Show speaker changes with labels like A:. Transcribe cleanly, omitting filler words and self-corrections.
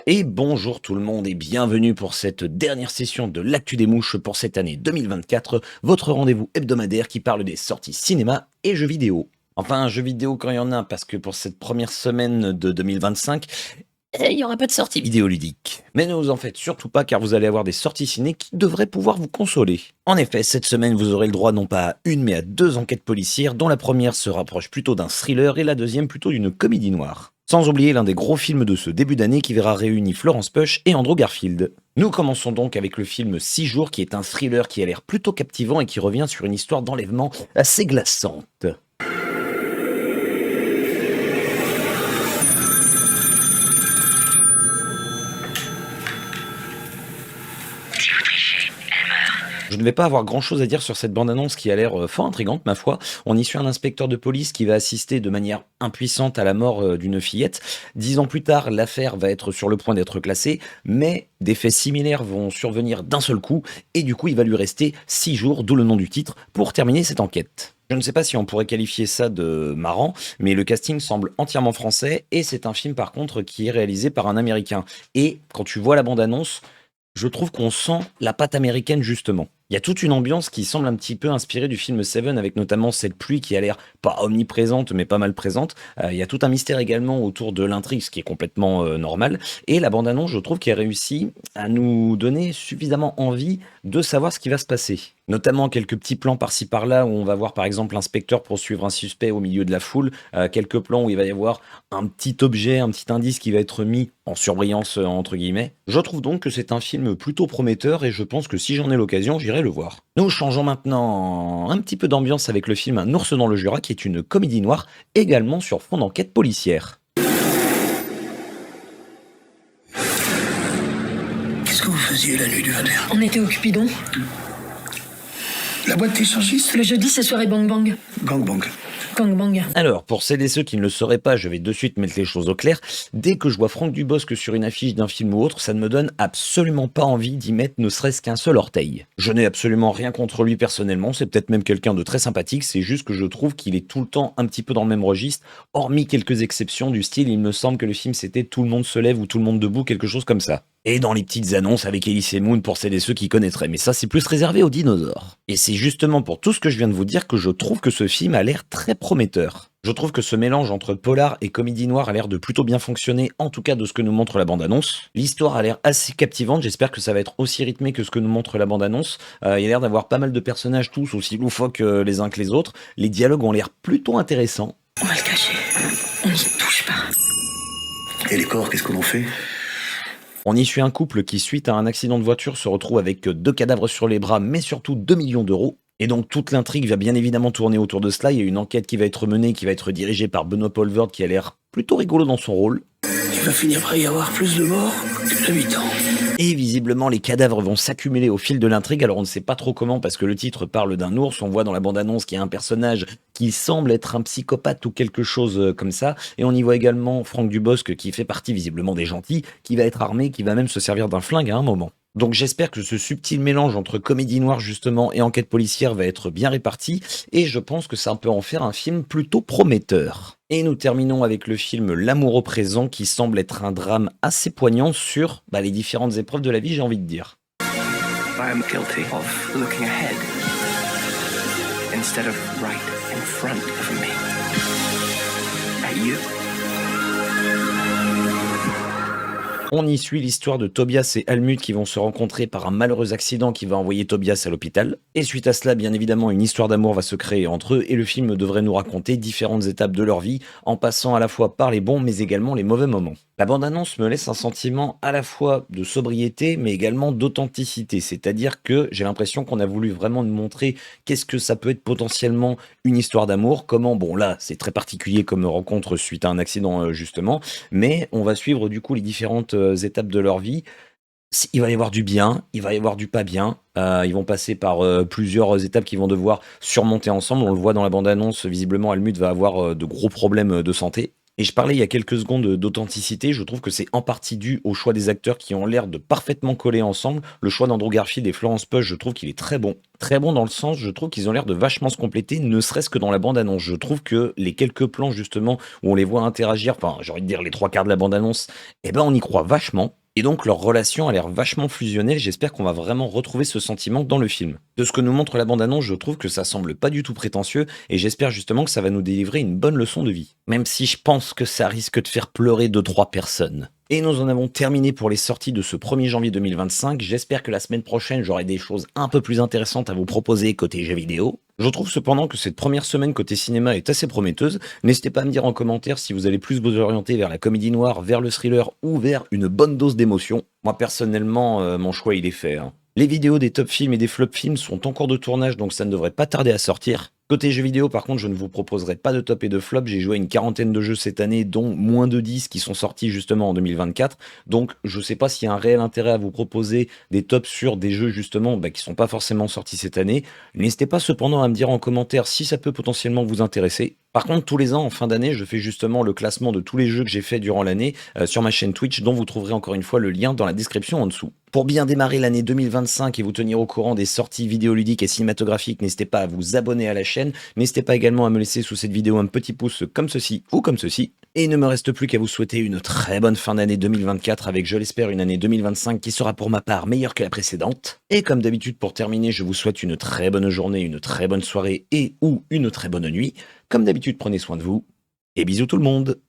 A: Et bonjour tout le monde et bienvenue pour cette dernière session de l'Actu des Mouches pour cette année 2024, votre rendez-vous hebdomadaire qui parle des sorties cinéma et jeux vidéo. Enfin, jeux vidéo quand il y en a, parce que pour cette première semaine de 2025, il n'y aura pas de sortie vidéoludique. Mais ne vous en faites surtout pas car vous allez avoir des sorties ciné qui devraient pouvoir vous consoler. En effet, cette semaine vous aurez le droit non pas à une mais à deux enquêtes policières dont la première se rapproche plutôt d'un thriller et la deuxième plutôt d'une comédie noire. Sans oublier l'un des gros films de ce début d'année qui verra réunis Florence Pugh et Andrew Garfield. Nous commençons donc avec le film 6 jours qui est un thriller qui a l'air plutôt captivant et qui revient sur une histoire d'enlèvement assez glaçante. Je ne vais pas avoir grand chose à dire sur cette bande-annonce qui a l'air fort intrigante, ma foi. On y suit un inspecteur de police qui va assister de manière impuissante à la mort d'une fillette. 10 ans plus tard, l'affaire va être sur le point d'être classée, mais des faits similaires vont survenir d'un seul coup, et du coup, il va lui rester 6 jours, d'où le nom du titre, pour terminer cette enquête. Je ne sais pas si on pourrait qualifier ça de marrant, mais le casting semble entièrement français, et c'est un film par contre qui est réalisé par un Américain. Et quand tu vois la bande-annonce, je trouve qu'on sent la patte américaine justement. Il y a toute une ambiance qui semble un petit peu inspirée du film Seven, avec notamment cette pluie qui a l'air pas omniprésente, mais pas mal présente. Il y a tout un mystère également autour de l'intrigue, ce qui est complètement normal. Et la bande-annonce, je trouve qu'elle réussit à nous donner suffisamment envie de savoir ce qui va se passer. Notamment quelques petits plans par-ci par-là où on va voir par exemple l'inspecteur poursuivre un suspect au milieu de la foule. Quelques plans où il va y avoir un petit objet, un petit indice qui va être mis en surbrillance entre guillemets. Je trouve donc que c'est un film plutôt prometteur et je pense que si j'en ai l'occasion, j'irai le voir. Nous changeons maintenant un petit peu d'ambiance avec le film Un ours dans le Jura qui est une comédie noire également sur fond d'enquête policière.
B: Qu'est-ce que vous faisiez la nuit du 21?
C: On était au Cupidon.
B: La boîte échangiste?
C: Le jeudi, c'est soirée Bang Bang.
B: Gangbang.
C: Gang Bang.
A: Alors, pour celles et ceux qui ne le sauraient pas, je vais de suite mettre les choses au clair. Dès que je vois Franck Dubosc sur une affiche d'un film ou autre, ça ne me donne absolument pas envie d'y mettre ne serait-ce qu'un seul orteil. Je n'ai absolument rien contre lui personnellement, c'est peut-être même quelqu'un de très sympathique, c'est juste que je trouve qu'il est tout le temps un petit peu dans le même registre, hormis quelques exceptions du style, il me semble que le film c'était Tout le monde se lève ou Tout le monde debout, quelque chose comme ça. Et dans les petites annonces avec Elise Moon pour celles et ceux qui connaîtraient, mais ça c'est plus réservé aux dinosaures. Et c'est justement pour tout ce que je viens de vous dire que je trouve que ce film a l'air très prometteur. Je trouve que ce mélange entre polar et comédie noire a l'air de plutôt bien fonctionner, en tout cas de ce que nous montre la bande-annonce. L'histoire a l'air assez captivante, j'espère que ça va être aussi rythmé que ce que nous montre la bande-annonce. Il y a l'air d'avoir pas mal de personnages tous aussi loufoques les uns que les autres. Les dialogues ont l'air plutôt intéressants.
C: On va le cacher. On n'y touche pas.
B: Et les corps, qu'est-ce que l'on fait?
A: On y suit un couple qui, suite à un accident de voiture, se retrouve avec 2 cadavres sur les bras, mais surtout 2 millions d'euros. Et donc toute l'intrigue va bien évidemment tourner autour de cela. Il y a une enquête qui va être menée, qui va être dirigée par Benoît Poelvoorde, qui a l'air plutôt rigolo dans son rôle.
B: Il va finir par y avoir plus de morts que d'habitants.
A: Et visiblement, les cadavres vont s'accumuler au fil de l'intrigue. Alors on ne sait pas trop comment, parce que le titre parle d'un ours. On voit dans la bande-annonce qu'il y a un personnage qui semble être un psychopathe ou quelque chose comme ça. Et on y voit également Franck Dubosc, qui fait partie visiblement des gentils, qui va être armé, qui va même se servir d'un flingue à un moment. Donc j'espère que ce subtil mélange entre comédie noire justement et enquête policière va être bien réparti, et je pense que ça peut en faire un film plutôt prometteur. Et nous terminons avec le film L'amour au présent qui semble être un drame assez poignant sur les différentes épreuves de la vie, j'ai envie de dire.
D: I am guilty of looking ahead instead of right in front of me. At you.
A: On y suit l'histoire de Tobias et Almut qui vont se rencontrer par un malheureux accident qui va envoyer Tobias à l'hôpital. Et suite à cela, bien évidemment, une histoire d'amour va se créer entre eux et le film devrait nous raconter différentes étapes de leur vie en passant à la fois par les bons mais également les mauvais moments. La bande-annonce me laisse un sentiment à la fois de sobriété mais également d'authenticité, c'est-à-dire que j'ai l'impression qu'on a voulu vraiment nous montrer qu'est-ce que ça peut être potentiellement une histoire d'amour, comment, bon là c'est très particulier comme rencontre suite à un accident justement, mais on va suivre du coup les différentes étapes de leur vie. Il va y avoir du bien, il va y avoir du pas bien. Ils vont passer par plusieurs étapes qu'ils vont devoir surmonter ensemble. On le voit dans la bande-annonce, visiblement Almut va avoir de gros problèmes de santé. Et je parlais il y a quelques secondes d'authenticité, je trouve que c'est en partie dû au choix des acteurs qui ont l'air de parfaitement coller ensemble. Le choix d'Andrew Garfield et Florence Pugh, je trouve qu'il est très bon. Très bon dans le sens, je trouve qu'ils ont l'air de vachement se compléter, ne serait-ce que dans la bande-annonce. Je trouve que les quelques plans justement où on les voit interagir, enfin j'ai envie de dire les 3 quarts de la bande-annonce, eh ben on y croit vachement. Et donc leur relation a l'air vachement fusionnelle, j'espère qu'on va vraiment retrouver ce sentiment dans le film. De ce que nous montre la bande-annonce, je trouve que ça semble pas du tout prétentieux, et j'espère justement que ça va nous délivrer une bonne leçon de vie. Même si je pense que ça risque de faire pleurer 2-3 personnes. Et nous en avons terminé pour les sorties de ce 1er janvier 2025, j'espère que la semaine prochaine j'aurai des choses un peu plus intéressantes à vous proposer côté jeux vidéo. Je trouve cependant que cette première semaine côté cinéma est assez prometteuse. N'hésitez pas à me dire en commentaire si vous allez plus vous orienter vers la comédie noire, vers le thriller ou vers une bonne dose d'émotion. Moi personnellement, mon choix il est fait, hein. Les vidéos des top films et des flop films sont en cours de tournage donc ça ne devrait pas tarder à sortir. Côté jeux vidéo par contre je ne vous proposerai pas de top et de flop, j'ai joué à une quarantaine de jeux cette année dont moins de 10 qui sont sortis justement en 2024. Donc je sais pas s'il y a un réel intérêt à vous proposer des tops sur des jeux justement qui sont pas forcément sortis cette année. N'hésitez pas cependant à me dire en commentaire si ça peut potentiellement vous intéresser. Par contre, tous les ans, en fin d'année, je fais justement le classement de tous les jeux que j'ai fait durant l'année sur ma chaîne Twitch, dont vous trouverez encore une fois le lien dans la description en dessous. Pour bien démarrer l'année 2025 et vous tenir au courant des sorties vidéoludiques et cinématographiques, n'hésitez pas à vous abonner à la chaîne. N'hésitez pas également à me laisser sous cette vidéo un petit pouce comme ceci ou comme ceci. Et il ne me reste plus qu'à vous souhaiter une très bonne fin d'année 2024 avec, je l'espère, une année 2025 qui sera pour ma part meilleure que la précédente. Et comme d'habitude, pour terminer, je vous souhaite une très bonne journée, une très bonne soirée et ou une très bonne nuit. Comme d'habitude, prenez soin de vous et bisous tout le monde.